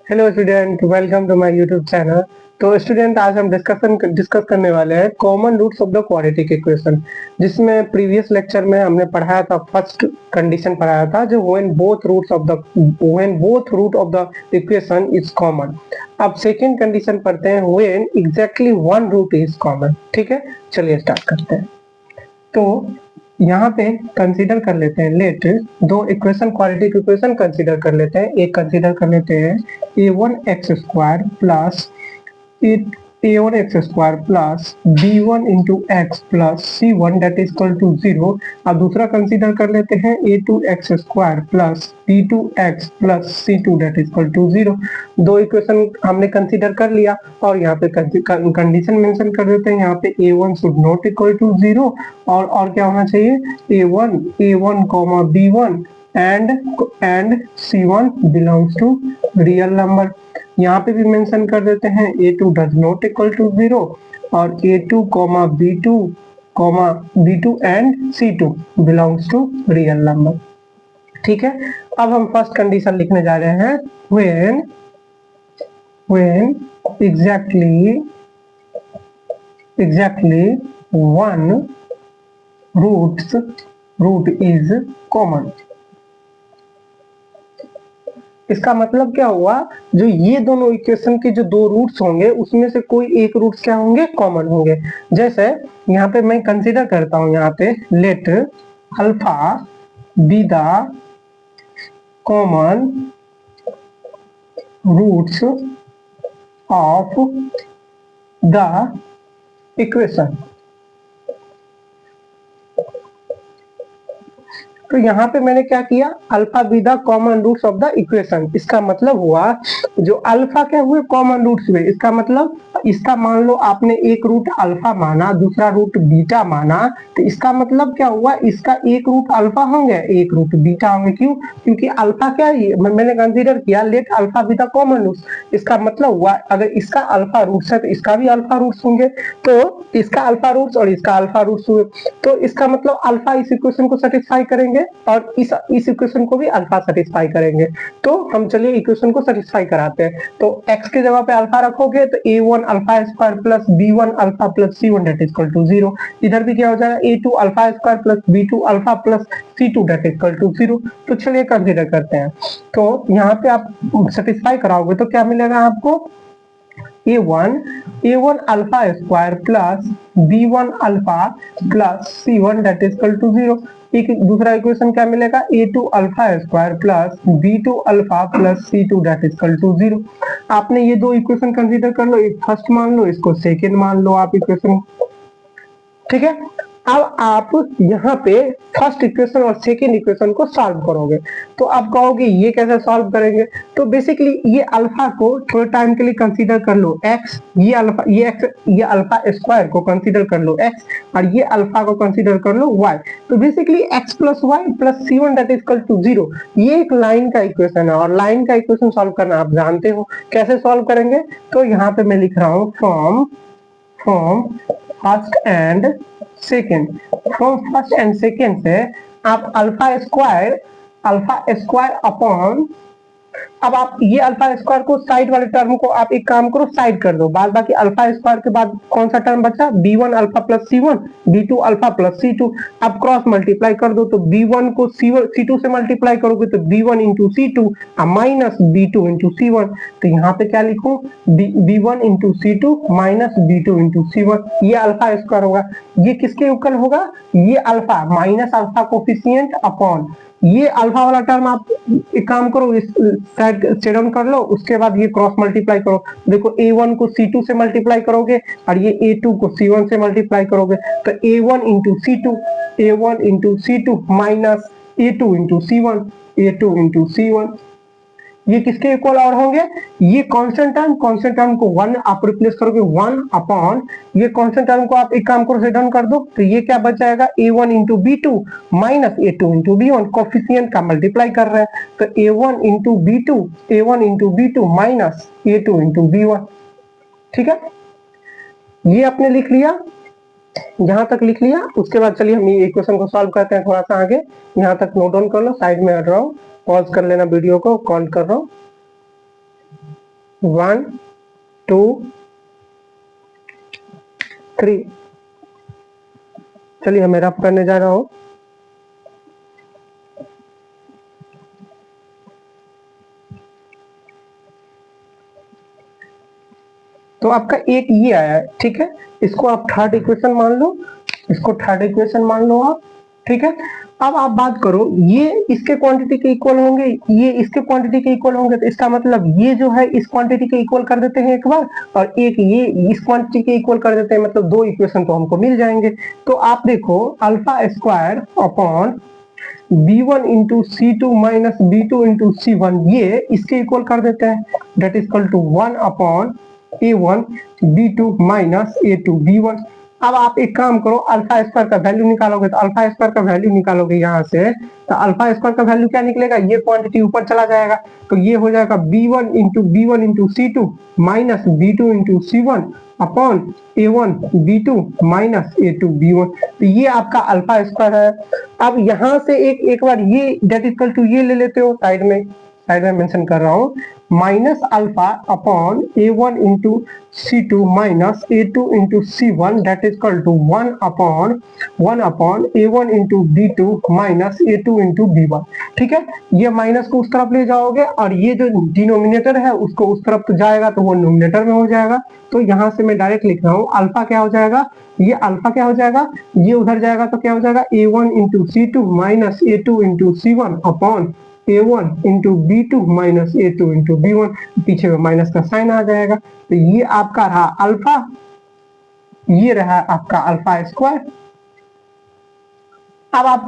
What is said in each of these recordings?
Hello student, welcome to my YouTube channel. तो student, आज हम डिस्कस करने वाले हैं common roots of the quadratic equation, जिसमें प्रीवियस लेक्चर में हमने पढ़ाया था, फर्स्ट कंडीशन पढ़ाया था जो when both root of the equation is common. अब सेकंड कंडीशन पढ़ते हैं when exactly one root is common. ठीक है, चलिए स्टार्ट करते हैं। तो यहाँ पे कंसीडर कर लेते हैं, लेट दो इक्वेशन, क्वाड्रेटिक इक्वेशन कंसीडर कर लेते हैं। एक कंसीडर कर लेते हैं a1x² plus b1 into x plus c1 that is equal to 0। अब दूसरा कंसीडर कर लेते हैं a2x² plus b2x plus c2 that is equal to 0। दो इक्वेशन हमने कंसीडर कर लिया और यहाँ पे कंडीशन मेंशन कर देते हैं। यहाँ पे a1 should not equal to 0 और क्या होना चाहिए, a1 comma b1 and c1 belongs to real number. यहाँ पे भी मेंशन कर देते हैं a2 does not equal to 0 और a2 comma b2 and c2 belongs to real number. ठीक है, अब हम फर्स्ट कंडीशन लिखने जा रहे हैं when exactly one root is common। इसका मतलब क्या हुआ, जो ये दोनों इक्वेशन के जो दो रूट्स होंगे उसमें से कोई एक रूट्स क्या होंगे, कॉमन होंगे। जैसे यहाँ पे मैं कंसीडर करता हूँ, यहाँ पे let alpha be the common roots of the equation. तो यहाँ पे मैंने क्या किया, alpha be the common roots of the equation. इसका मतलब हुआ जो अल्फा क्या हुए, कॉमन रूट्स हुए। इसका मतलब इसका मान लो आपने एक रूट अल्फा माना, दूसरा रूट बीटा माना, तो इसका मतलब क्या हुआ, इसका एक रूट अल्फा होंगे, एक रूट बीटा होंगे। क्यों? क्योंकि अल्फा क्या है, मैंने कंसीडर किया let alpha be the common roots. इसका मतलब हुआ अगर इसका अल्फा रूट्स है तो इसका भी अल्फा रूट्स होंगे, तो इसका अल्फा रूट्स और इसका अल्फा रूट्स हुए, तो इसका मतलब अल्फा इस इक्वेशन को सेटिस्फाई करेंगे और इस इक्वेशन को भी अल्फा सेटिस्फाई करेंगे। तो हम चलिए इक्वेशन को सेटिस्फाई कराते हैं। तो x के जगह पे अल्फा रखोगे तो a1 alpha square plus b1 alpha plus c1 that is equal to 0। इधर भी क्या हो जाएगा, a2 alpha square plus b2 alpha plus c2 that is equal to 0। तो चलिए कंसीडर करते हैं। तो यहाँ पे आप सेटिस्फाई कराओगे तो क्या मिलेगा आपको, a1 alpha square plus b1 alpha plus c1 that is equal to 0। एक दूसरा इक्वेशन क्या मिलेगा, a2 alpha square plus b2 alpha plus c2 that is equal to 0। आपने ये दो इक्वेशन कंसीडर कर लो, एक फर्स्ट मान लो, इसको सेकेंड मान लो आप इक्वेशन। ठीक है, अब आप यहाँ पे फर्स्ट इक्वेशन और सेकेंड इक्वेशन को सॉल्व करोगे। तो आप कहोगे ये कैसे सॉल्व करेंगे, तो बेसिकली ये अल्फा को थोड़े टाइम के लिए कंसीडर कर लो x, ये अल्फा स्क्वायर को कंसीडर कर लो x और ये अल्फा को कंसीडर कर लो y। तो basically x plus y plus c1 that is equal to 0, ये एक लाइन का इक्वेशन है और लाइन का इक्वेशन सॉल्व करना आप जानते हो कैसे सॉल्व करेंगे। तो यहाँ पे मैं लिख रहा हूँ फ्रॉम फर्स्ट एंड सेकेंड से आप अल्फा स्क्वायर अपॉन, अब आप ये अल्फा स्क्वायर को साइड वाले टर्म को आप एक काम करो, साइड कर दो, बाद बाकी अल्फा स्क्वायर के बाद कौन सा टर्म बचा, b1 alpha plus c1, b2 alpha plus c2। अब क्रॉस मल्टीप्लाई कर दो, तो b1 को c2 से मल्टीप्लाई करोगे तो b1 into c2 minus b2 into c1। तो यहाँ पे क्या लिखूं, b1 into c2 minus b2 into c1। ये अल्फा स्क्वायर होगा, ये किसके इक्वल होगा, ये alpha minus alpha coefficient upon ये अल्फा वाला टर्म। आप एक काम करो, इस साइड से डाउन कर लो, उसके बाद ये क्रॉस मल्टीप्लाई करो। देखो a1 को c2 से मल्टीप्लाई करोगे और ये a2 को c1 से मल्टीप्लाई करोगे, तो a1 into c2 minus a2 into c1, ये किसके इक्वल और होंगे, ये कांस्टेंट टर्म को 1 आप रिप्लेस करोगे, 1 अपॉन ये कांस्टेंट टर्म को आप एक काम करो, से डन कर दो, तो ये क्या बच जाएगा, a1 into b2 minus a2 into b1, coefficient का मल्टीप्लाई कर रहे हैं, तो a1 into b2 minus a2 into b1। ठीक है, ये आपने लिख लिया, यहाँ तक लिख लिया। उसके बाद चलिए हम ये इक्वेशन को सॉल्व करते हैं थोड़ा सा आगे। यहाँ तक नोट डाउन कर लो, साइड में हट रहा हूँ, पॉज कर लेना वीडियो को, कॉल कर रहा हूँ। 1 2 3। चलिए मैं रफ करने जा रहा हूं। तो आपका एक ये आया है, ठीक है, इसको आप थर्ड इक्वेशन मान लो, इसको थर्ड इक्वेशन मान लो आप, ठीक है। अब आप बात करो, ये इसके क्वांटिटी के इक्वल होंगे, ये इसके क्वांटिटी के इक्वल होंगे, तो इसका मतलब ये जो है इस क्वांटिटी के इक्वल कर देते हैं एक बार, और एक ये इस क्वांटिटी के इक्वल कर देते हैं, मतलब दो इक्वेशन तो हमको मिल जाएंगे। तो आप देखो alpha square upon b1 into C2 minus b2 into C1 ये इसके इक्वल कर देते हैं, that is equal to 1 upon a1 b2 minus a2 b1। अब आप एक काम करो, अल्फा स्क्वायर का वैल्यू निकालोगे, तो अल्फा स्क्वायर का वैल्यू निकालोगे यहाँ से, तो अल्फा स्क्वायर का वैल्यू क्या निकलेगा, ये क्वांटिटी ऊपर चला जाएगा, तो ये हो जाएगा b1 into C2 minus b2 into C1 upon a1 b2 minus a2 b1। तो ये आपका अल्फा स्क्वायर है। अब यहाँ से एक बार ये डेट इक्वल टू ये ले लेते हो, साइड में मेंशन कर रहा हूँ, minus alpha upon a1 into C2 minus a2 into C1 that is equal to 1 upon a1 into b2 minus a2 into b1। ठीक है, ये माइनस को उस तरफ ले जाओगे और ये जो डिनोमिनेटर है उसको उस तरफ तो जाएगा, तो वो नोमिनेटर में हो जाएगा। तो यहाँ से मैं डायरेक्ट लिख रहा हूँ, अल्फा क्या हो जाएगा, ये अल्फा क्या हो जाएगा, ये उधर जाएगा तो क्या हो जाएगा a1 into C2 minus a2 into C1 upon a1 into b2 minus a2 into b1, पीछे में माइनस का साइन आ जाएगा। तो ये आपका रहा अल्फा, ये रहा आपका अल्फा स्क्वायर। अब आप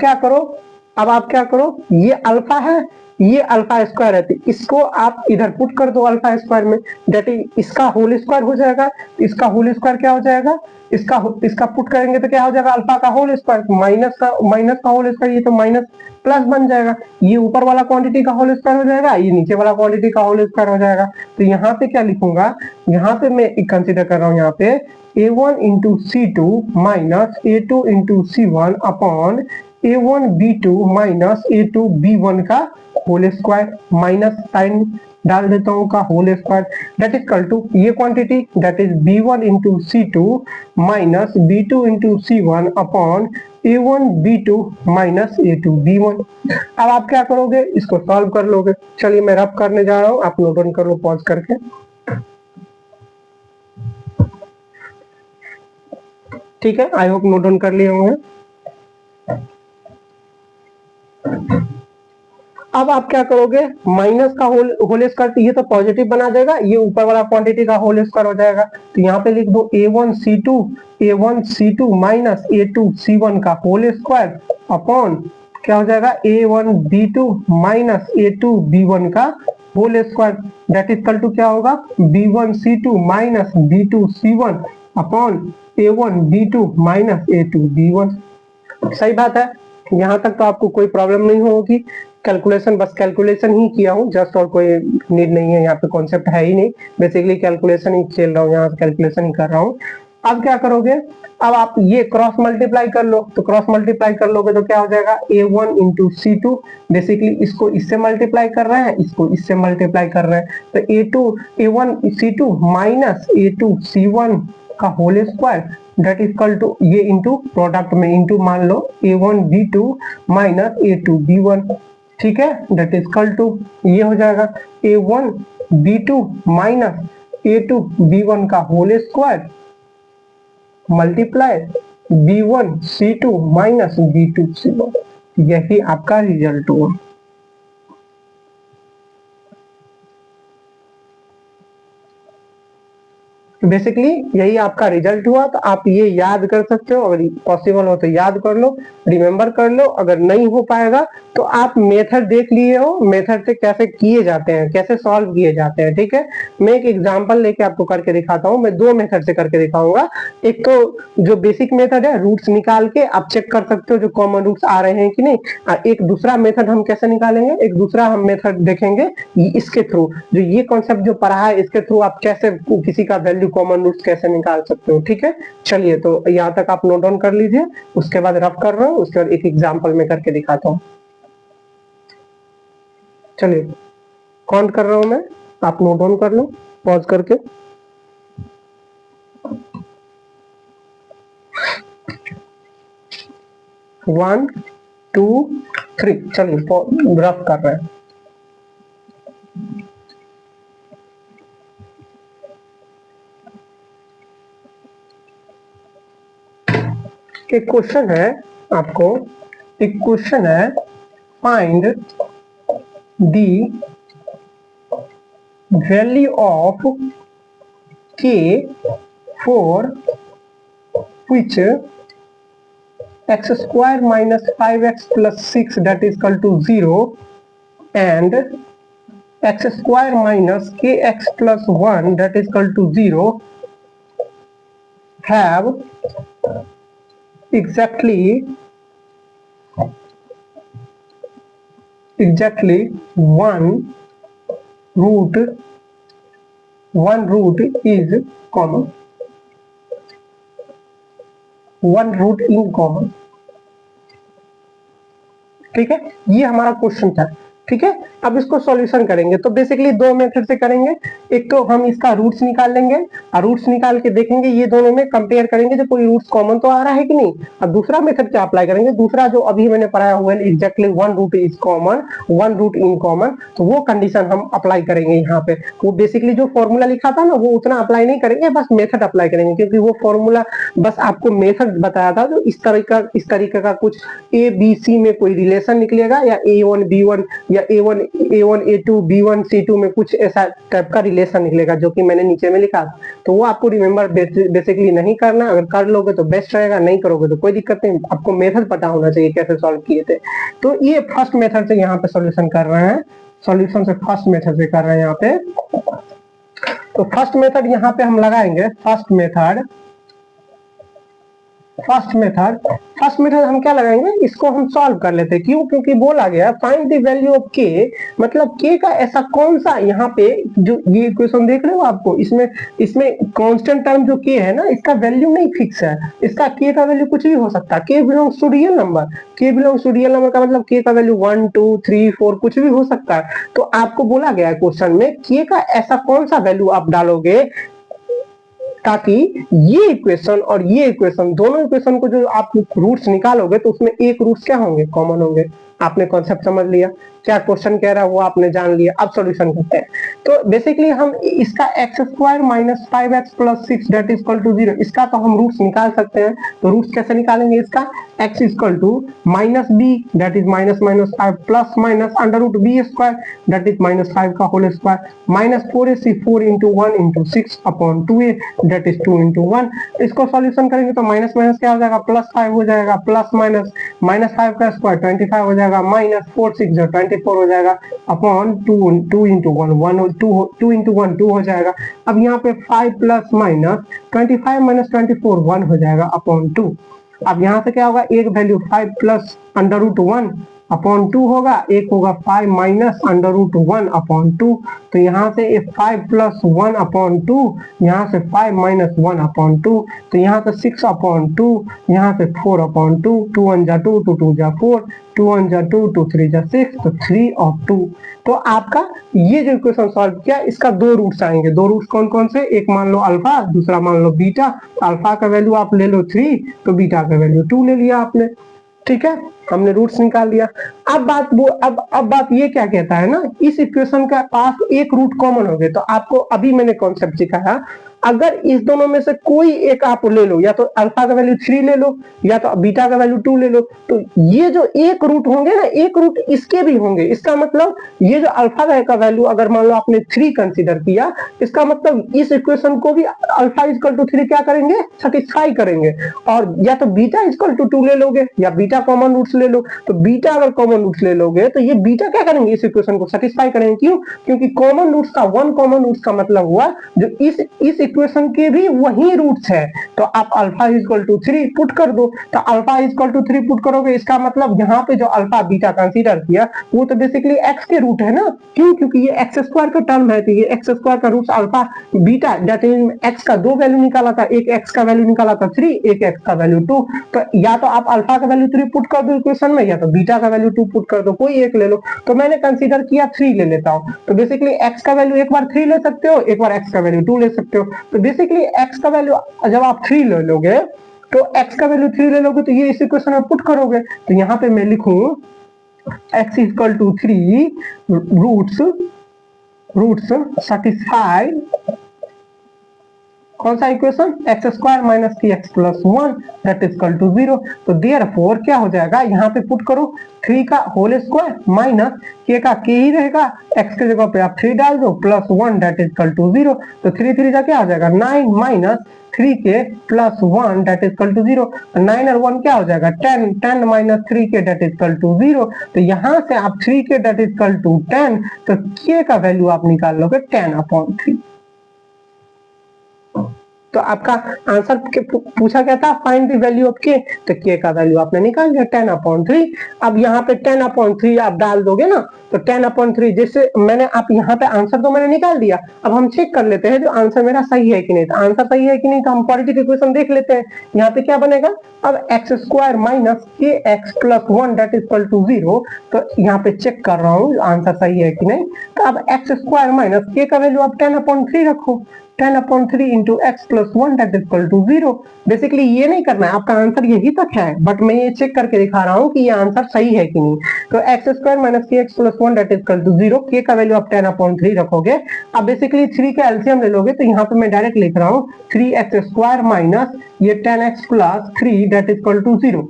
क्या करो, ये अल्फा है, ये अल्फा स्क्वायर है, तो इसको आप इधर पुट कर दो अल्फा स्क्वायर में, डेट इज इसका होल स्क्वायर हो जाएगा। इसका होल स्क्वायर क्या हो जाएगा, इसका पुट करेंगे तो क्या हो जाएगा, अल्फा का होल स्क्वायर माइनस का होल स्क्वायर, ये तो माइनस प्लस बन जाएगा, ये ऊपर वाला क्वांटिटी का होल स्क्वायर हो जाएगा, ये नीचे वाला क्वांटिटी का होल स्क्वायर हो जाएगा। तो यहाँ पे क्या लिखूंगा, यहाँ पे मैं कंसीडर कर रहा हूँ, यहाँ पे a1 into C2 minus a2 into C1 upon a1 b2 minus a2 b1 का होल स्क्वायर, माइनस साइन डाल देता हूँ का whole square, that is equal to ये quantity that is b1 into C2 minus b2 into C1 upon a1 b2 minus a2 b1। अब आप क्या करोगे, इसको सॉल्व कर लोगे। चलिए मैं रफ करने जा रहा हूँ, आप नोट डाउन कर लो पॉज करके। ठीक है, आई होप नोट डाउन कर लिए होंगे। अब आप क्या करोगे, माइनस का होल स्क्वायर, ये तो पॉजिटिव बना देगा, ये ऊपर वाला क्वांटिटी का होल स्क्वायर हो जाएगा। तो यहाँ पे लिख दो a1 C2 minus a2 C1 का होल स्क्वायर अपॉन क्या हो जाएगा a1 B2 minus a2 B1 का whole square, that is equal to क्या होगा b1 C2 minus b2 C1 upon a1 B2 minus a2 B1। सही बात है, यहाँ तक तो आपको कोई प्रॉब्लम नहीं होगी। कैलकुलेशन बस कैलकुलेशन ही किया हूँ जस्ट, और कोई नीड नहीं है, यहाँ पे कॉन्सेप्ट है ही नहीं, बेसिकली कैलकुलेशन ही खेल रहा हूँ, यहाँ कैलकुलेशन ही कर रहा हूँ। अब क्या करोगे, अब आप ये क्रॉस मल्टीप्लाई कर लो, तो क्रॉस मल्टीप्लाई कर लोगे तो क्या हो जाएगा a1 इंटू C2, बेसिकली इसको इससे मल्टीप्लाई कर रहे हैं, इसको इससे मल्टीप्लाई कर रहे हैं, तो a1 C2 minus a2 C1 का whole square that is equal to ये इंटू प्रोडक्ट में इंटू मान लो a1 B2 minus a2 B1। ठीक है, डेट इज इक्वल टू ये हो जाएगा a1 B2 minus a2 B1 का whole square multiply b1 C2 minus b2 C1। यही आपका रिजल्ट हुआ। बेसिकली यही आपका रिजल्ट हुआ। तो आप ये याद कर सकते हो, अगर पॉसिबल हो तो याद कर लो, रिमेम्बर कर लो। अगर नहीं हो पाएगा तो आप मेथड देख लिए हो, मेथड से कैसे किए जाते हैं, कैसे सॉल्व किए जाते हैं। ठीक है, मैं एक एग्जांपल लेके आपको करके दिखाता हूँ। मैं दो मेथड से करके दिखाऊंगा। एक तो जो बेसिक मेथड है, रूट्स निकाल के आप चेक कर सकते हो जो कॉमन रूट्स आ रहे हैं कि नहीं। एक दूसरा मेथड हम कैसे निकालेंगे, एक दूसरा हम मेथड देखेंगे इसके थ्रू, जो ये कॉन्सेप्ट जो पढ़ा है इसके थ्रू आप कैसे किसी का वैल्यू कॉमन रूट्स कैसे निकाल सकते हो। ठीक है, चलिए तो यहाँ तक आप नोट डाउन कर लीजिए, उसके बाद रफ कर रहा हूँ, उसके बाद एक एग्जांपल में करके दिखाता हूँ। चलिए काउंट कर रहा हूँ मैं, आप नोट डाउन कर लो। पॉज करके। वन टू थ्री, चलिए रफ कर रहे हैं। एक क्वेश्चन है आपको, एक क्वेश्चन है, find the value of k for which x square minus 5x plus 6 that is equal to 0 and x square minus kx plus 1 that is equal to 0 have exactly one root is common, one root in common। ठीक है, ये हमारा question था। ठीक है, अब इसको solution करेंगे तो बेसिकली दो मेथड से करेंगे। एक तो हम इसका रूट्स निकाल लेंगे और रूट्स निकाल के देखेंगे, ये दोनों में कंपेयर करेंगे जो कोई रूट्स कॉमन तो आ रहा है कि नहीं। और दूसरा मेथड क्या अप्लाई करेंगे, दूसरा जो अभी मैंने पढ़ाया हुआ है exactly one root is common, one root in common, तो वो कंडीशन हम अप्लाई करेंगे यहाँ पे। वो बेसिकली जो फॉर्मूला लिखा था ना वो उतना अप्लाई नहीं करेंगे, बस मेथड अप्लाई करेंगे, क्योंकि वो फॉर्मूला बस आपको मेथड बताया था जो इस तरीके का कुछ ए बी सी में कोई रिलेशन निकलेगा, या A1 B1 या A1 A2 B1 C2 में कुछ ऐसा टाइप का रिलेशन निकलेगा जो कि मैंने नीचे में लिखा। तो वो आपको रिमेंबर बेसिकली नहीं करना, अगर कर लोगे तो बेस्ट रहेगा, नहीं करोगे तो कोई दिक्कत नहीं, आपको मेथड पता होना चाहिए कैसे सॉल्व किए थे। तो ये फर्स्ट मेथड से यहाँ पे सॉल्यूशन कर रहे हैं, सॉल्यूशन से फर्स्ट मेथड से कर रहे हैं यहाँ पे। तो फर्स्ट मेथड यहाँ पे हम लगाएंगे, फर्स्ट मेथड हम क्या लगाएंगे, इसको हम सॉल्व कर लेते हैं। क्यों, क्योंकि बोला गया find the value of k, मतलब k का ऐसा कौन सा, यहाँ पे जो ये इक्वेशन देख रहे हो आपको, इसमें कांस्टेंट टर्म जो k है ना, इसका वैल्यू नहीं फिक्स है, इसका k का वैल्यू कुछ भी हो सकता है। k belongs to real number, k belongs to real number का मतलब k का वैल्यू 1 2 3 4 कुछ भी हो सकता है। तो आपको बोला गया है क्वेश्चन में k का ऐसा कौन सा वैल्यू आप डालोगे ताकि ये इक्वेशन और ये इक्वेशन, दोनों इक्वेशन को जो आप रूट्स निकालोगे तो उसमें एक रूट्स क्या होंगे, कॉमन होंगे। आपने कॉन्सेप्ट समझ लिया, क्या क्वेश्चन कह रहा है वो आपने जान लिया। अब सॉल्यूशन करते हैं। तो बेसिकली हम इसका x square minus 5x plus 6 that is equal to 0, इसका तो हम रूट्स निकाल सकते हैं। तो रूट्स कैसे निकालेंगे इसका, x is equal to minus b that is minus 5 plus minus under root B square that is -5 का whole square minus 4ac 4 into 1 into 6 upon 2a that is 2 into 1। इसको सॉल्यूशन करेंगे तो माइनस माइनस क्या हो जाएगा, +5 हो जाएगा, plus minus -5 का स्क्वायर 25 हो जाएगा, माइनस 4 6 24 हो जाएगा, अपॉन 2 into 1 2 into 1 2 हो जाएगा। अब यहाँ पे 5 प्लस माइनस 25 माइनस 24 1 हो जाएगा अपॉन 2। अब यहाँ से क्या होगा, एक value 5 plus under root 1 upon 2 होगा, एक होगा 5 माइनस अंडर रूट 1 अपॉन 2। तो यहाँ से 5 प्लस 1 अपॉन 2, यहाँ से 5 माइनस 1 अपॉन 2, तो यहाँ से 6 अपॉन 2, यहाँ से 4 अपॉन 2, 2 1 जा 2, 2 2 जा 4, 2 1 जा 2, 2 3 जा 6, तो 3 और 2। तो आपका ये जो इक्वेशन सॉल्व किया, इसका दो रूट्स आएंगे। दो रूट्स कौन कौन से, एक मान लो अल्फा, दूसरा मान लो बीटा। अल्फा का वैल्यू आप ले लो 3, तो बीटा का वैल्यू 2 ले लिया आपने। ठीक है, हमने रूट्स निकाल लिया। अब बात ये क्या कहता है ना, इस इक्वेशन का पास एक रूट कॉमन हो गए। तो आपको अभी मैंने कॉन्सेप्ट सिखाया, अगर इस दोनों में से कोई एक आप ले लो, या तो अल्फा का वैल्यू 3 ले लो या तो बीटा का वैल्यू 2 ले लो, तो ये जो एक रूट होंगे ना, एक रूट इसके भी होंगे। इसका मतलब ये जो अल्फा का वैल्यू अगर मान लो आपने 3 कंसीडर किया, इसका मतलब इस इक्वेशन को भी अल्फा इक्वल टू 3 क्या करेंगे, सेटिस्फाई करेंगे। और या तो बीटा इक्वल टू 2 ले लोगे, या बीटा कॉमन रूट्स ले लो। तो बीटा अगर कॉमन रूट्स ले लोगे तो ये बीटा क्या करेंगे, इस इक्वेशन को सेटिस्फाई करेंगे। क्यों, क्योंकि कॉमन रूट्स का वन कॉमन रूट्स का मतलब हुआ जो इस इक्वेशन के भी वही रूट्स है, तो आप alpha is equal to 3 put कर दो। तो alpha is equal to 3 put करोगे, इसका मतलब यहाँ पे जो अल्फा बीटा कंसीडर किया वो तो बेसिकली एक्स के रूट है ना, क्यों? क्योंकि ये एक्स स्क्वायर का टर्म है, तो ये एक्स स्क्वायर का root alpha beta, that is x का दो वैल्यू निकाला था, एक एक्स का वैल्यू निकाला था 3, एक एक्स का वैल्यू 2। तो या तो आप अल्फा का वैल्यू 3 पुट कर दो इक्वेशन में, या तो बीटा का वैल्यू 2 पुट कर दो, कोई एक ले लो। तो मैंने कंसीडर किया 3 ले लेता हूं। तो बेसिकली एक्स का वैल्यू एक बार 3 ले सकते हो, एक बार एक्स का वैल्यू 2 ले सकते हो। तो बेसिकली एक्स का वैल्यू जब आप 3 ले लोगे, तो एक्स का वैल्यू 3 ले लोगे, तो ये इस इक्वेशन में पुट करोगे। तो यहाँ पे मैं लिखूं x equal to 3 roots satisfied कौन सा equation, x square minus 3x plus 1 that is equal to 0। तो देयरफॉर क्या हो जाएगा, यहाँ पे पुट करो 3 का होल स्क्वायर माइनस k का k ही रहेगा, x के जगह पे आप 3 डाल दो plus 1 that is equal to 0। तो 3 3 जा क्या हो जाएगा 9 minus 3k plus 1 that is equal to 0। 9 और 1 क्या हो जाएगा 10, 10 minus 3k that is equal to 0। तो यहाँ से आप 3k that is equal to 10, तो k का वैल्यू आप निकाल लोगे 10/3। तो आपका आंसर पूछा गया था फाइंड द वैल्यू ऑफ के, तो के का वैल्यू आपने निकाल दिया 10/3। अब यहाँ पे 10/3 आप डाल दोगे ना, तो 10/3 जैसे मैंने आप यहाँ पे आंसर तो मैंने निकाल दिया। अब हम चेक कर लेते हैं जो आंसर मेरा सही है कि नहीं। तो आंसर सही है कि नहीं, तो हम क्वाड्रेटिक इक्वेशन देख लेते हैं। यहाँ पे क्या बनेगा, अब x square minus k x plus 1 that is equal to 0। तो यहाँ पे चेक कर रहा हूँ आंसर सही है कि नहीं। तो अब एक्स स्क्वायर माइनस के का वैल्यू आप 10/3 रखो, 10/3 into x plus 1 that is equal to 0। Basically ये नहीं करना है, आपका आंसर यही तक है, बट मैं ये चेक करके दिखा रहा हूँ कि ये आंसर सही है कि नहीं। तो x square minus k x plus 1 that is equal to 0, k का वैल्यू आप 10/3 रखोगे। अब बेसिकली 3 का एलसीएम ले लोगे, तो यहाँ पे मैं डायरेक्ट लिख रहा हूँ 3x स्क्वायर माइनस ये 10x plus 3 that is equal to 0।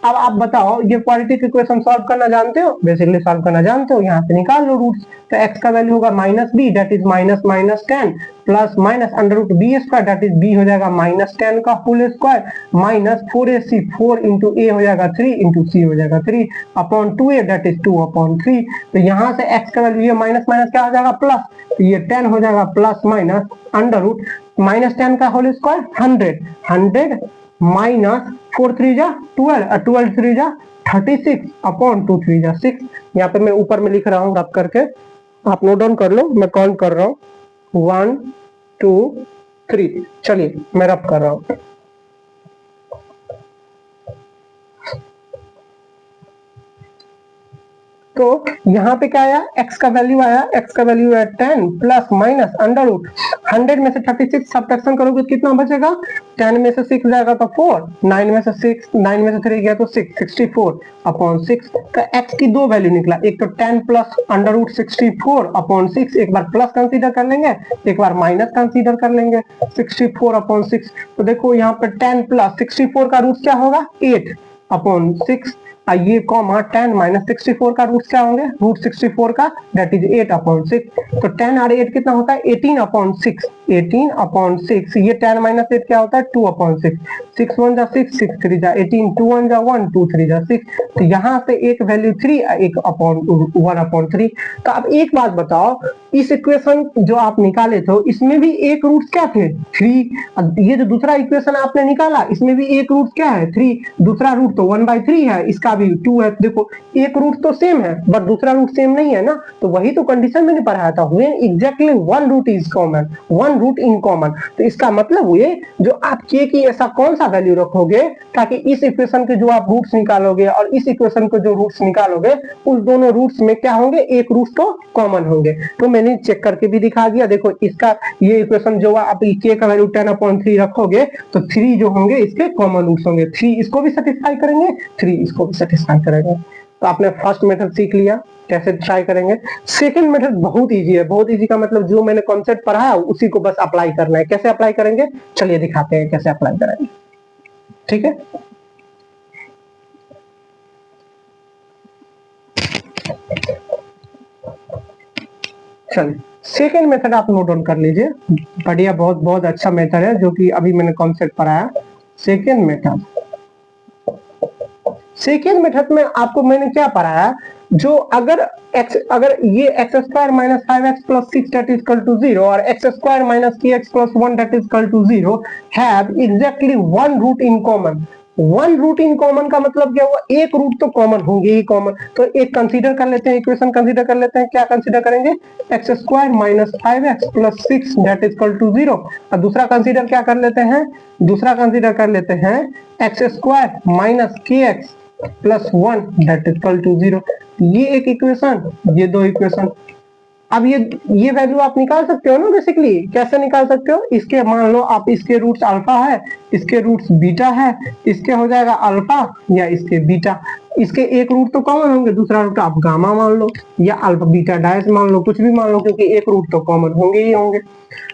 अब आप बताओ ये क्वाड्रेटिक इक्वेशन सॉल्व करना जानते हो, बेसिकली सॉल्व करना जानते हो, यहाँ से निकाल लो रूट्स। तो x का वैल्यू होगा minus B that is minus minus 10 plus minus under root B square that is B हो जाएगा माइनस 10 का whole square minus 4ac 4 into A हो जाएगा 3 इंटू सी हो जाएगा 3 अपॉन 2a दैट इज 2/3। तो यहाँ से x का वैल्यू ये माइनस माइनस क्या हो जाएगा प्लस, तो ये 10 हो जाएगा plus minus under root minus 10 का होल स्क्वायर 100 माइनस 4 3 जा 12 और 12 3 जा 36 अपॉन 2 3 जा 6। यहाँ पे मैं ऊपर में लिख रहा हूँ रब करके, आप नोट डाउन कर लो, मैं काउंट कर रहा हूँ 1 2 3। चलिए मैं रब कर रहा हूँ। तो यहाँ पे क्या आया, x का वैल्यू आया, x का वैल्यू है 10 प्लस माइनस अंडर रूट 100 में से 36 सब्ट्रैक्शन करोगे तो कितना बचेगा, 10 में से 6 जाएगा तो 4, 9 में से 6, 9 में से 3 गया तो 6, 64/6। तो x की दो वैल्यू निकला, एक तो 10 प्लस अंडर रूट 64/6, एक बार प्लस कंसीडर कर लेंगे, एक बार माइनस कंसीडर कर लेंगे 64/6। तो देखो यहाँ पर 10 प्लस 64 का रूट क्या होगा 8/6, ये कॉमा 10 माइनस 64 का रूट क्या होंगे, रूट 64 का दैट इज 8/6। तो 10 और 8 कितना होता है 18/6, 18/6। ये 10 माइनस 8 क्या होता है 2/6, 6 1 जा 6, 6 3 जा 18, 2 1 जा 1, 2 3 जा 6। तो यहाँ से एक वैल्यू 3, एक 1/3। तो अब एक बात बताओ, इस इक्वेशन जो आप निकाले थे इसमें भी एक रूट क्या थे 3। ये जो दूसरा इक्वेशन आपने निकाला इसमें भी एक रूट क्या है 3, दूसरा रूट तो 1/3 है, इसका भी 2 है। देखो एक रूट तो सेम है बट दूसरा रूट सेम नहीं है ना, तो वही तो कंडीशन मैंने पढ़ाया था, when exactly one root is common, one root in common. तो इसका मतलब हुए जो आप के की ऐसा कौन सा वैल्यू रखोगे ताकि इस इक्वेशन के जो आप रूट्स निकालोगे और इस इक्वेशन के जो रूट्स निकालोगे उस दोनों रूट्स में क्या होंगे, एक रूट तो कॉमन होंगे। तो मैंने चेक करके भी दिखा दिया। देखो इसका ये इक्वेशन जो आप के का वैल्यू 10/3 रखोगे तो 3 जो होंगे इसके कॉमन रूट्स होंगे, 3 इसको भी सेटिस्फाई करेंगे, 3 इसको भी सेटिस्फाई करेंगे। तो आपने फर्स्ट मेथड सीख लिया कैसे ट्राई करेंगे। सेकंड मेथड बहुत इजी है, बहुत इजी का मतलब जो मैंने कॉन्सेप्ट पढ़ा है उसी को बस अप्लाई करना है। कैसे अप्लाई करेंगे चलिए दिखाते हैं कैसे अप्लाई करेंगे, ठीक है। चलिए सेकेंड मेथड आप नोट डाउन कर लीजिए, बढ़िया, बहुत बहुत अच्छा मेथड है जो कि अभी मैंने कॉन्सेप्ट पढ़ाया। सेकेंड मेथड में आपको मैंने क्या पढ़ाया, जो अगर ये x square minus 5x plus 6 that is equal to 0 और x square minus 3x plus 1 that is equal to 0 have exactly one root in common. One root in common का मतलब क्या हुआ, एक रूट तो कॉमन होंगे ही कॉमन। तो एक कंसीडर कर लेते हैं, इक्वेशन कंसीडर कर लेते हैं। क्या कंसीडर करेंगे, x square minus 5x plus 6 that is equal to 0। और दूसरा कंसीडर क्या कर लेते हैं, दूसरा कंसीडर कर लेते हैं x square minus kx plus 1 that is equal to 0। ये एक इक्वेशन, ये दो इक्वेशन। अब ये वैल्यू आप निकाल सकते हो ना बेसिकली। कैसे निकाल सकते हो, इसके मान लो आप इसके रूट्स अल्फा है, इसके रूट्स बीटा है, इसके हो जाएगा अल्फा या इसके बीटा। इसके एक रूट तो कॉमन होंगे, दूसरा रूट आप गामा मान लो या अल्फा बीटा डैश मान लो, कुछ भी मान लो, क्योंकि एक रूट तो कॉमन होंगे ही होंगे।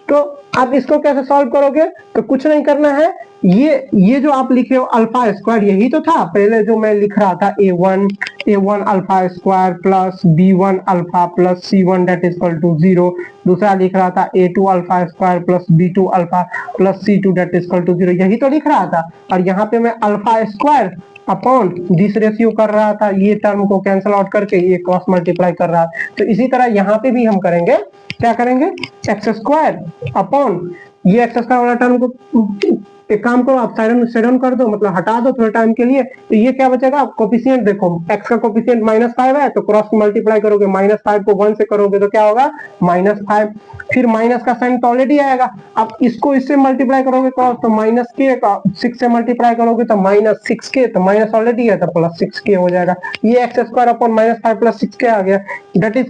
तो आप इसको कैसे सॉल्व करोगे, तो कुछ नहीं करना है, ये जो आप लिखे हो अल्फा स्क्वायर, यही तो था पहले जो मैं लिख रहा था, a1 alpha square plus b1 alpha plus c1 that is equal to 0। दूसरा लिख रहा था a2 alpha square plus b2 alpha plus c2 that is equal to 0, यही तो लिख रहा था। और यहाँ पे मैं alpha square upon this ratio कर रहा था, ये टर्म को कैंसिल आउट करके ये क्रॉस मल्टीप्लाई कर रहा है। तो इसी तरह यहाँ पे भी हम करेंगे, क्या करेंगे, एक्स स्क्वायर अपॉन ये एक्स स्क्वायर वाला टर्म को एक काम करो आप साइड ऑन कर दो, मतलब हटा दो थोड़ा टाइम के लिए। तो ये क्या बचेगा, कोफिशिएंट देखो, एक्स का कोफिशिएंट -5 है, तो क्रॉस मल्टीप्लाई करोगे, -5 को 1 से करोगे तो क्या होगा, -5। फिर माइनस का साइन तो ऑलरेडी आएगा, अब इसको इससे मल्टीप्लाई करोगे क्रॉस, तो -k का 6 से मल्टीप्लाई करोगे तो -6k, तो माइनस ऑलरेडी है तो +6k हो जाएगा। ये x square upon -5 plus 6k आ गया, दैट इज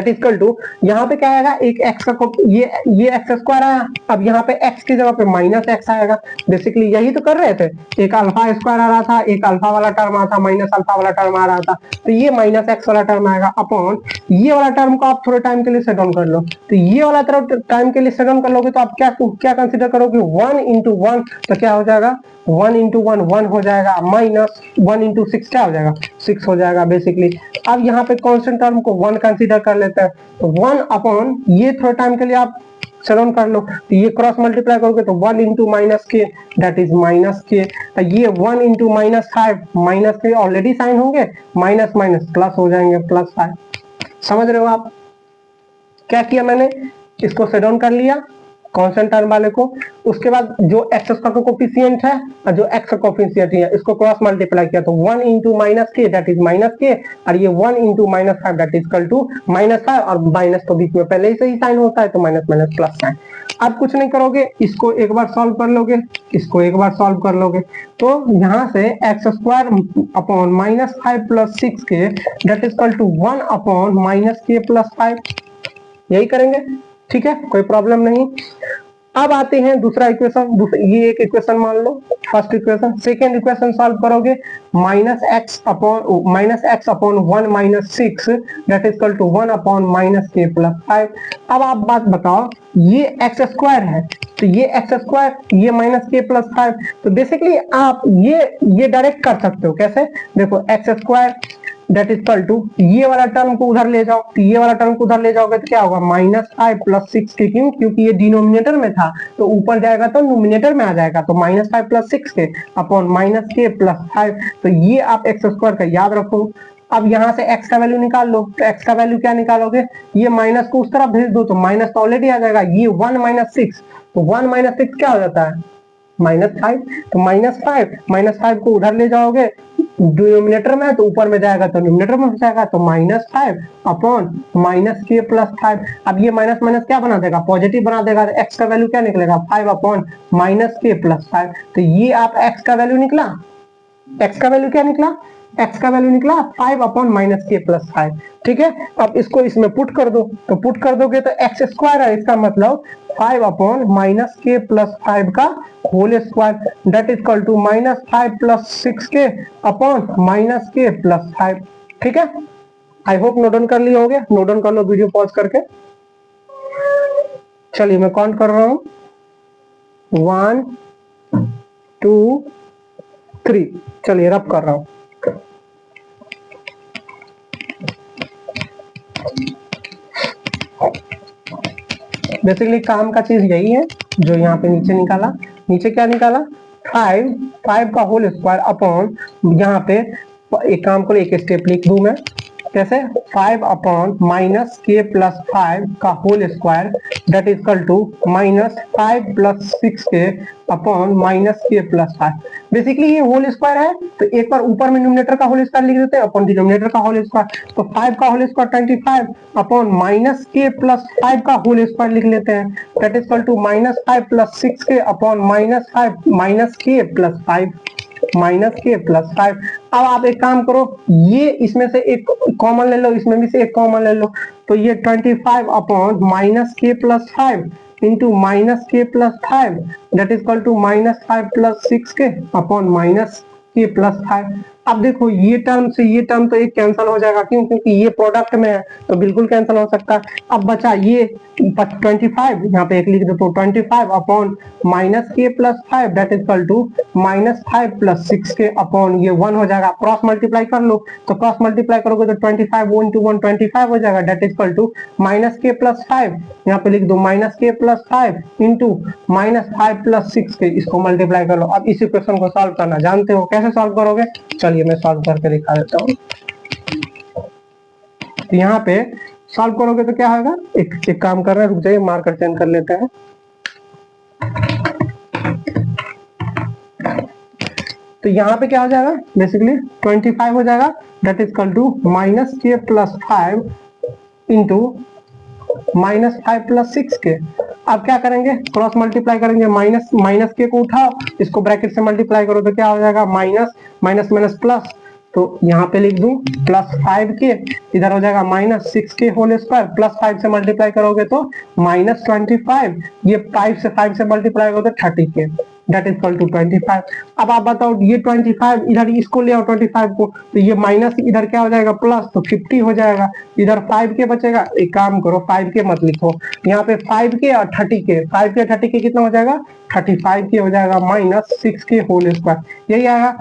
इक्वल टू यहाँ पे क्या आएगा, एक एक्स का ये एक्स स्क्वायर आया, अब यहाँ पे एक्स की जगह पे -x आएगा। बेसिकली यही तो कर रहे थे, एक अल्फा स्क्वायर आ रहा था, एक अल्फा वाला टर्म आ था, माइनस अल्फा वाला टर्म आ रहा था, तो ये -x वाला टर्म आएगा अपॉन ये वाला टर्म को आप थोड़े टाइम के लिए सेट डाउन कर लो। तो ये वाला टाइम के लिए सेट डाउन कर लोगे तो आप क्या कंसिडर करोगे, 1 इंटू 1, तो क्या हो जाएगा, 1 इंटू 1 1 हो जाएगा, माइनस 1 इंटू 6 क्या हो जाएगा, 6 हो जाएगा बेसिकली। अब यहाँ पे कांस्टेंट टर्म को 1 कंसीडर कर लेते हैं, तो 1 अपॉन ये थोड़ा टाइम के लिए आप सराउंड कर लो, तो ये क्रॉस मल्टीप्लाई करोगे तो 1 into -k that is -k। ये 1 इंटू -5 के ऑलरेडी साइन होंगे, माइनस माइनस प्लस हो जाएंगे, +5। समझ रहे हो आप, क्या किया मैंने, इसको सेट डाउन कर लिया कांस्टेंट टर्म वाले को, उसके बाद जो एक्स का कोफिशिएंट है और जो एक्स का कोफिशिएंट है इसको क्रॉस मल्टीप्लाई किया, तो 1 into -k that is -k, और ये 1 into -5 that is equal to -5, और माइनस तो बीच में पहले से ही साइन होता है, तो माइनस माइनस प्लस साइन। अब कुछ नहीं करोगे, इसको एक बार सॉल्व कर लोगे, इसको एक बार सॉल्व कर लोगे, तो यहाँ से x square upon -5 plus 6k that is equal to 1 upon -k plus 5, यही करेंगे, ठीक है, कोई प्रॉब्लम नहीं। अब आते हैं दूसरा इक्वेशन, ये एक इक्वेशन मान लो, first equation. Second equation solve करोगे, -x upon 1 - 6 that is equal to 1 upon -k plus 5। अब आप बात बताओ, ये एक्स स्क्वायर है, तो ये एक्स स्क्वायर, ये -k प्लस 5, तो बेसिकली आप ये डायरेक्ट कर सकते हो। कैसे, देखो x square that is equal to ये वाला टर्म को उधर ले जाओ, तो ये वाला टर्म को उधर ले जाओगे तो क्या होगा, -5 प्लस 6 के, क्यों, क्योंकि ये डिनोमिनेटर में था, तो ऊपर जाएगा तो नोमिनेटर में आ जाएगा, तो -5 plus 6 k upon -k plus 5। तो ये आप एक्स स्क्वायर का याद रखो। अब यहाँ से x का वैल्यू निकाल लो, तो x का वैल्यू क्या निकालोगे, ये माइनस को उस तरफ भेज दो, तो माइनस तो ऑलरेडी आ जाएगा, ये 1 - 6, तो 1 - 6 क्या हो जाता है, -5, तो -5 को उधर ले जाओगे, डिनोमिनेटर में है तो ऊपर में जाएगा तो न्यूमिनेटर में हो जाएगा, तो -5 अपॉन -k प्लस 5। अब ये माइनस माइनस क्या बना देगा, पॉजिटिव बना देगा, तो x का वैल्यू क्या निकलेगा, 5 अपॉन -k प्लस 5। तो ये आप x का वैल्यू निकला, x का वैल्यू क्या निकला, x का वैल्यू निकला 5 अपॉन -k प्लस 5, ठीक है। अब इसको इसमें पुट कर दो, तो पुट कर दोगे तो एक्स स्क्वायर है, इसका मतलब 5 अपॉन -k प्लस 5 का whole square that is equal to -5 plus 6k upon -k plus 5, ठीक है। आई होप नोट डाउन कर लिए होगे, नोट डाउन कर लो वीडियो पॉज करके। चलिए मैं काउंट कर रहा हूं, 1 2 3, चलिए रब कर रहा हूं। बेसिकली काम का चीज यही है जो यहाँ पे नीचे निकाला, नीचे क्या निकाला, 5 का होल स्क्वायर अपॉन यहाँ पे एक काम करो, एक स्टेप लिख दूं मैं, कैसे, 5 अपॉन माइनस के प्लस 5 का whole square that is equal to minus 5 plus 6 k upon minus k plus 5। Basically ये होल स्क्वायर है, तो एक बार ऊपर में न्यूमरेटर का होल स्क्वायर लिख देते हैं अपॉन डिनोमिनेटर का होल स्क्वायर। तो 5 का whole square 25 upon minus k plus 5 का होल स्क्वायर लिख लेते हैं that is equal to minus 5 plus 6 k upon minus 5 minus k plus 5 minus k plus 5। अब आप एक काम करो, ये इसमें से एक कॉमन ले लो, इसमें भी से एक कॉमन ले लो, तो ये 25 upon minus k plus 5 into minus k plus 5 that is equal to minus 5 plus 6 k upon minus k plus 5। अब देखो ये टर्म से ये टर्म तो एक कैंसिल हो जाएगा, क्यों, क्योंकि ये प्रोडक्ट में है तो बिल्कुल कैंसिल हो सकता है। अब बचा ये 25, यहाँ पे एक लिख दो, तो 25 upon minus k plus 5 that is equal to minus 5 plus 6 k upon ये 1 हो जाएगा। क्रॉस मल्टीप्लाई कर लो, तो क्रॉस मल्टीप्लाई करोगे तो 25 1 to 1 25 हो जाएगा that is equal to minus k plus 5, यहाँ पे लिख दो minus k plus 5 into minus 5 plus 6 के, इसको मल्टीप्लाई कर लो। अब इस इक्वेशन को सॉल्व करना जानते हो, कैसे सॉल्व करोगे, चलिए मैं सॉल्व करके दिखा देता हूँ। तो यहाँ पे सॉल्व करोगे तो क्या होगा, एक काम कर रहे हैं, रुक जाइए मार्कर चेंज कर लेते हैं। तो यहाँ पे क्या हो जाएगा, बेसिकली 25 हो जाएगा that is equal to minus k plus 5 into minus 5 plus 6 k. अब क्या करेंगे, क्रॉस मल्टीप्लाई करेंगे, माइनस माइनस के को उठाओ, इसको ब्रैकेट से मल्टीप्लाई करो तो क्या हो जाएगा, माइनस माइनस माइनस प्लस, तो यहाँ पे लिख दूं प्लस 5 के, इधर हो जाएगा माइनस 6 के होल स्क्वायर, प्लस 5 से मल्टीप्लाई करोगे तो माइनस 25, ये 5 से मल्टीप्लाई करोगे तो 30 के दैट इज इक्वल टू 25। अब आप बताओ ये 25 इधर इसको ले आओ 25 को, तो ये माइनस इधर क्या हो जाएगा प्लस, तो 50 हो जाएगा, इधर 5 के बचेगा। एक काम करो 5 के मत लिखो, यहाँ पे 5 के और 30 के, 5 के 30 के कितना हो जाएगा, 35 के हो जाएगा माइनस 6 के होल स्क्वायर, यही आएगा।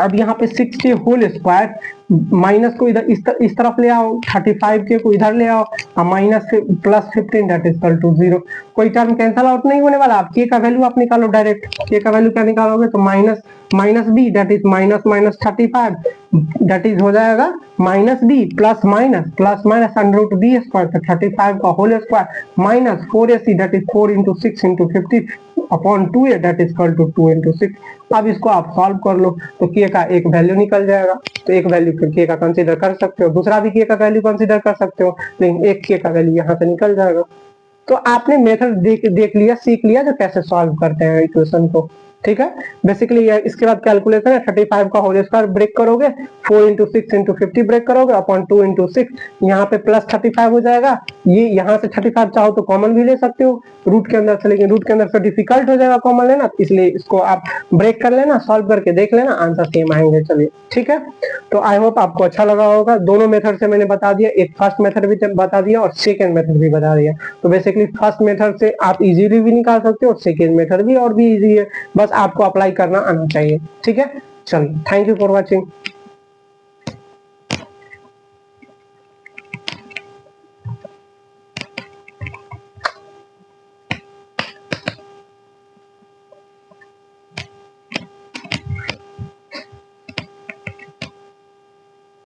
अब यहाँ पे 6 के होल स्क्वायर, माइनस को इधर इस तरफ ले आओ, 35 के को इधर ले आओ, और minus plus 15 that is equal to 0। कोई टर्म कैंसिल आउट नहीं होने वाला, आप के का वैल्यू आप निकालो डायरेक्ट, के का वैल्यू क्या निकालोगे, तो minus minus B that is minus minus 35 that is हो जाएगा minus b plus minus under root B square, तो 35 का whole square minus 4ac that is 4 into 6 into 50 upon 2a that is equal to 2 into 6। अब इसको आप solve कर लो तो के का एक वैल्यू निकल जाएगा, तो एक वैल्यू के का कंसीडर कर सकते हो, दूसरा भी के का वैल्यू कंसीडर कर सकते हो, लेकिन एक के का वैल्यू यहाँ से निकल जाएगा। तो आपने मेथड देख लिया, सीख लिया जो कैसे सॉल्व करते हैं इक्वेशन को, ठीक है। बेसिकली इसके बाद कैलकुलेशन है, 35 का होल स्क्वायर ब्रेक करोगे, 4 इंटू 6 इंटू 50 ब्रेक करोगे अपॉन 2 इंटू 6, यहाँ पे प्लस 35 हो जाएगा, ये यहाँ से 35 चाहो तो कॉमन भी ले सकते हो रूट के अंदर से, लेकिन रूट के अंदर से डिफिकल्ट हो जाएगा कॉमन लेना, इसलिए इसको आप ब्रेक कर लेना, सॉल्व करके देख लेना, आंसर सेम आएंगे। चलिए ठीक है, तो आई होप आपको अच्छा लगा होगा। दोनों मेथड से मैंने बता दिया, एक फर्स्ट मेथड भी बता दिया और सेकेंड मेथड भी बता दिया। तो बेसिकली फर्स्ट मेथड से आप इजीली भी निकाल सकते हो और सेकेंड मेथड भी और भी इजी है, बस आपको अप्लाई करना आना चाहिए, ठीक है। चलिए, थैंक यू फॉर वॉचिंग।